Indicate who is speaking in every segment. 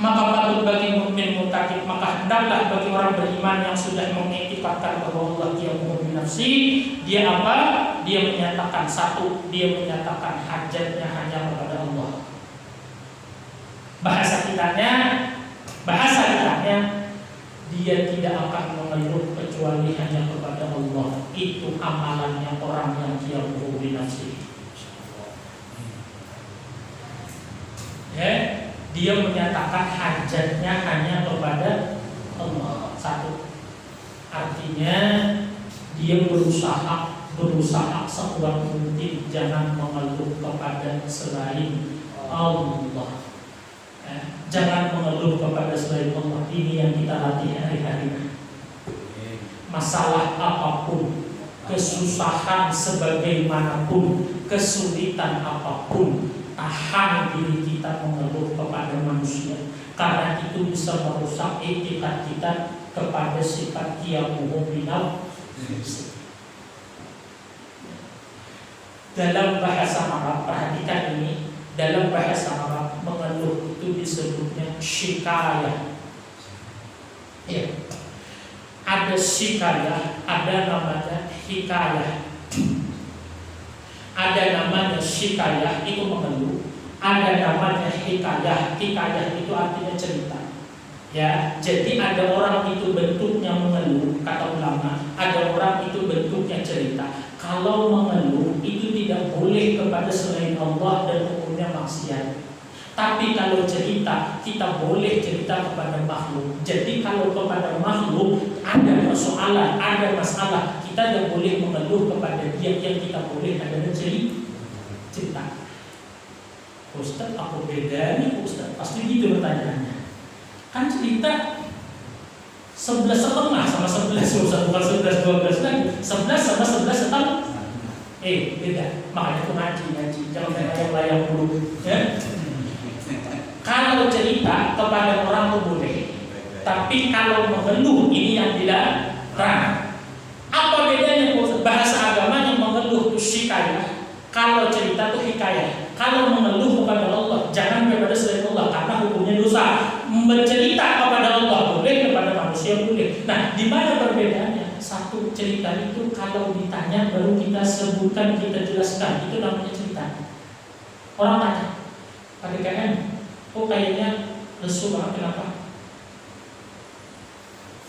Speaker 1: Maka patut bagi mukmin muttaqin, maka hendaklah bagi orang beriman yang sudah mengiktikadkan bahwa Allah Qiyamuhu binafsi, dia apa? Dia menyatakan satu, dia menyatakan hajatnya hanya kepada Allah. Bahasa kitanya, dia tidak akan mengeluh kecuali hanya kepada Allah. Itu amalannya orang yang Qiyamuhu binafsi. Dia menyatakan hajatnya hanya kepada Allah. Satu, artinya dia berusaha sekuat mungkin jangan mengeluh kepada selain Allah. Jangan mengeluh kepada selain Allah. Ini yang kita latih hari-hari. Masalah apapun, kesusahan sebagaimanapun, kesulitan apapun, tahan diri kita mengeluh kepada manusia, karena itu bisa merusak etikat kita kepada sifat Qiyamuhu binafsi. Dalam bahasa Arab, perhatikan ini, dalam bahasa Arab mengeluh itu disebutnya syikayah. Ya. Ada syikayah, ada namanya hikayah. Ada namanya syikayah, itu mengeluh. Ada namanya hikayah. Hikayah itu artinya cerita. Ya, jadi ada orang itu bentuknya mengeluh, kata ulama. Ada orang itu bentuknya cerita. Kalau mengeluh itu tidak boleh kepada selain Allah dan hukumnya maksiat. Tapi kalau cerita, kita boleh cerita kepada makhluk. Jadi kalau kepada makhluk ada persoalan, ada masalah, kita tidak boleh mengeluh kepada dia. Yang kita boleh adalah cerita. Ustaz, apa bedanya Ustaz? Pasti gitu pertanyaannya. Kan cerita 11,5 sama 11, Ustaz, bukan 11-12 lagi. 11 sama 11 setengah. Beda. Makanya itu ngaji. Jangan layang-layang dulu. Ya? Kalau cerita kepada orang itu boleh, tapi kalau mengeluh ini yang dilarang. Apa bedanya bahasa agama yang mengeluh itu syikayah, kalau cerita itu hikayah. Kalau mengeluh kepada Allah, jangan kepada selain Allah karena hukumnya dosa. Bercerita kepada Allah boleh, kepada manusia boleh. Nah, di mana perbedaannya? Satu, cerita itu kalau ditanya baru kita sebutkan, kita jelaskan, itu namanya cerita. Orang tanya, Pak DKM, kok kayaknya lesu banget, kenapa?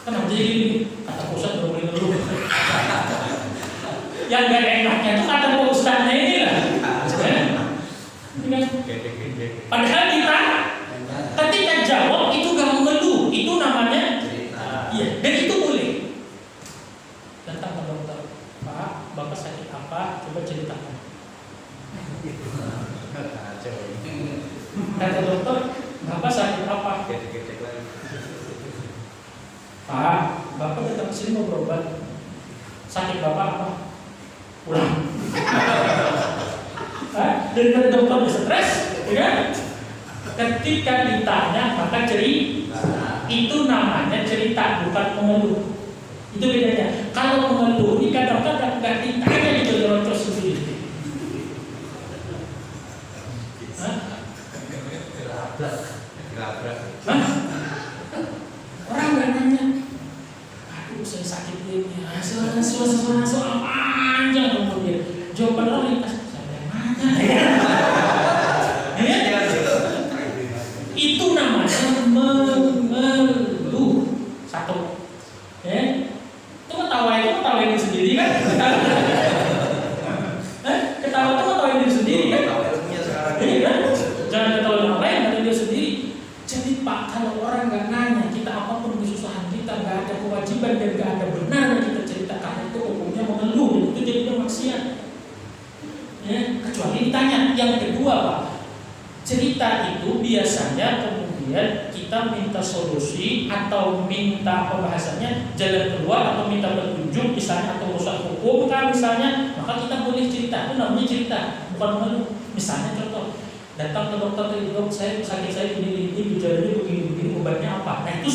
Speaker 1: Kenapa jadi gini? Kata Ustaz gak boleh ngeluh. Yang gak enaknya itu kata Ustaznya ini lah. Padahal kita ketika jawab itu gak mengeluh, itu namanya iya, dan itu boleh. Datang ke dokter, Pak, Bapak sakit apa? Coba ceritakan. Kata dokter, Bapak sakit apa? Pak, Bapak datang ke sini mau berobat. Sakit Bapak apa? Pulang. Dan kata dokter bisa stres, ya? Ketika ditanya maka cerita. Itu namanya cerita, bukan mengeluh. Itu bedanya. Kalau mengeluh ini kadang-kadang nggak ditanya itu terus sendiri. Orang nggak nanya. Aduh, saya sakit ini. Soal panjang kemudian. Jawaban orang lintas. Itu namanya mengeluh. Satu. Itu ketawain diri sendiri kan? Ketawa itu ketawain diri sendiri kan? Jangan ketawain orang lain, ketawain diri sendiri. Jadi Pak, kalau orang nggak nanya kita apapun kesusahan kita, nggak ada kewajiban dan nggak ada benarnya kita ceritakan, itu hukumnya mengeluh, itu jadinya maksiat. Kecuali ditanya. Yang kedua Pak, cerita itu biasanya kemudian kita minta solusi atau minta pembahasannya jalan keluar atau minta petunjuk misalnya atau urusan hukum kan misalnya, maka kita boleh cerita. Itu namanya cerita, bukan mengeluh. Misalnya contoh, datang ke dokter, dok saya sakit saya ini gejalanya begini obatnya apa? Nah itu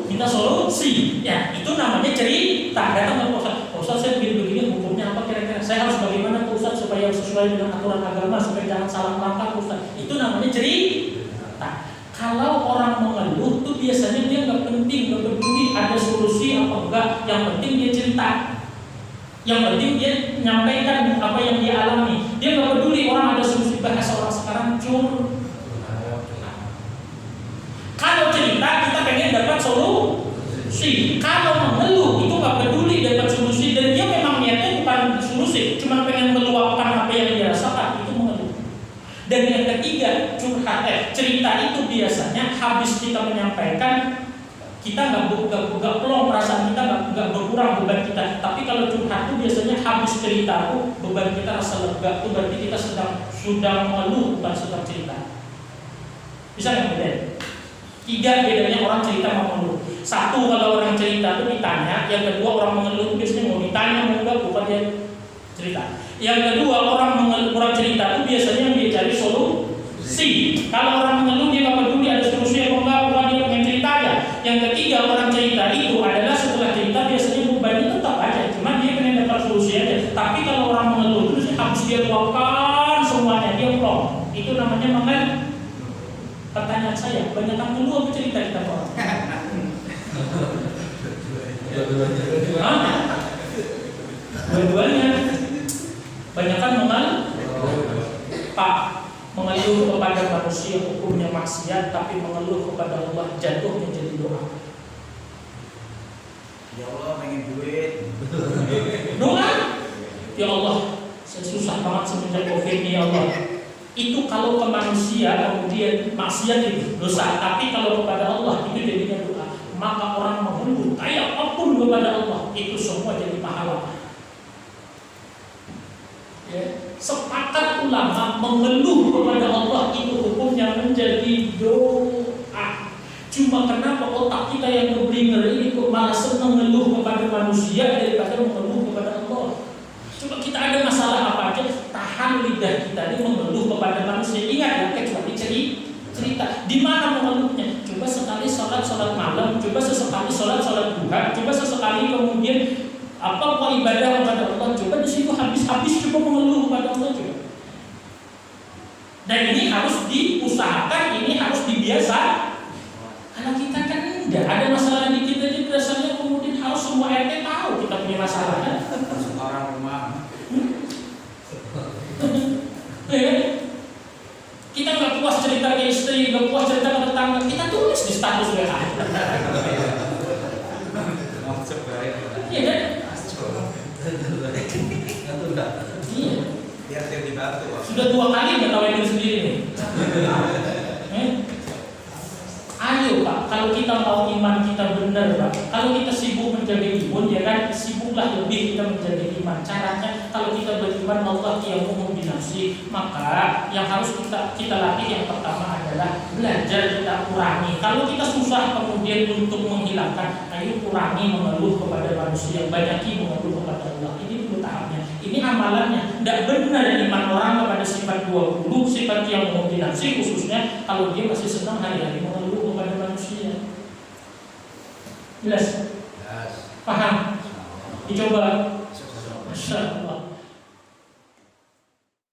Speaker 1: minta solusi. Ya itu namanya cerita. Datang ke Ustaz saya begini hukumnya apa kira-kira? Saya harus bagaimana Ustaz supaya sesuai dengan aturan agama supaya jangan salah langkah Ustaz. Itu namanya cerita. Kalau orang mengeluh biasanya dia nggak penting, nggak peduli ada solusi apa enggak. Yang penting dia cerita. Yang penting dia menyampaikan apa yang dia alami. Dia nggak peduli orang ada solusi, bahasa orang sekarang Kalau cerita kita pengen dapat solusi. Kalau mengeluh itu nggak peduli dapat solusi, dan dia memang niatnya bukan solusi, cuma pengen meluapkan apa yang dia rasakan, itu mengeluh. Dan yang ketiga, curhat. Cerita itu biasanya habis kita menyampaikan, kita nggak plong, perasaan kita nggak berkurang beban kita. Tapi kalau curhat itu biasanya habis cerita itu beban kita rasa lega, itu berarti kita sudah mengeluh, bukan sedang cerita. Bisa nggak beda? 3 bedanya orang cerita sama mengeluh. 1, kalau orang cerita itu ditanya. Yang kedua, orang mengeluh itu biasanya mau ditanya mau enggak, bukan dia cerita. Yang kedua, orang cerita itu biasanya yang dia cari solusi. Kalau orang mengeluh dia nggak peduli ada solusi apa enggak, bukan dia pengen cerita aja. Yang ketiga, orang cerita itu adalah setelah cerita biasanya bebannya tetap aja, cuma dia pengen dapat solusi aja. Tapi kalau orang mengeluh itu habis dia luapkan semuanya, dia plong. Itu namanya mengeluh. Pertanyaan saya, banyak yang mengeluh apa cerita kita orang? Dua-duanya. Banyak kan mengeluh. Pak, mengeluh kepada manusia hukumnya maksiat, tapi mengeluh kepada Allah jatuhnya jadi doa.
Speaker 2: Ya Allah, pengen duit.
Speaker 1: Doa. Ya Allah, saya susah banget semenjak Covid ini, ya Allah. Itu kalau ke manusia kemudian maksiat itu dosa, tapi kalau kepada Allah itu jadinya doa. Maka orang mengeluh kayak apapun kepada Allah itu semua jadi pahala. Ya. Sepakat ulama mengeluh kepada Allah itu hukumnya menjadi doa. Cuma kenapa otak kita yang keblinger ini kok malah senang mengeluh kepada manusia daripada mengeluh kepada Allah? Coba kita ada masalah apa aja, tahan lidah kita ini mengeluh kepada manusia. Ingat ya, kecuali cerita. Di mana mengeluhnya? Coba sekali sholat malam, coba sesekali sholat duha, coba sesekali kemudian mau ibadah kepada Allah. Coba di situ habis coba mengeluh kepada Allah coba. Dan ini harus diusahakan, ini harus dibiasakan. Karena kita kan enggak ada masalah di kita aja, biasanya kemudian harus semua RT tahu kita punya masalah kan?
Speaker 2: Orang rumah.
Speaker 1: Kita nggak puas cerita ke istri, nggak puas cerita ke tetangga, kita tulis di status WA. Iya kan? Iya.
Speaker 2: Biar dia dibantu.
Speaker 1: Sudah 2 kali nggak tawain sendiri nih. Ayo Pak, kalau kita mau iman kita benar Pak. Kalau kita sibuk menjaga imun, ya kan, sibuklah lebih kita menjaga iman. Caranya kalau kita beriman Allah qiyamuhum binafsi, maka yang harus kita latih yang pertama adalah belajar kita kurangi. Kalau kita susah kemudian untuk menghilangkan, ayo kurangi mengeluh kepada manusia, banyaki mengeluh kepada Allah. Ini dulu tahapnya. Ini amalannya. Tidak benar iman orang kepada sifat 20, sifat qiyamuhum binafsi khususnya kalau dia masih senang hari-hari mengeluh kepada manusia. Jelas? Paham? Dicoba. Masya Allah.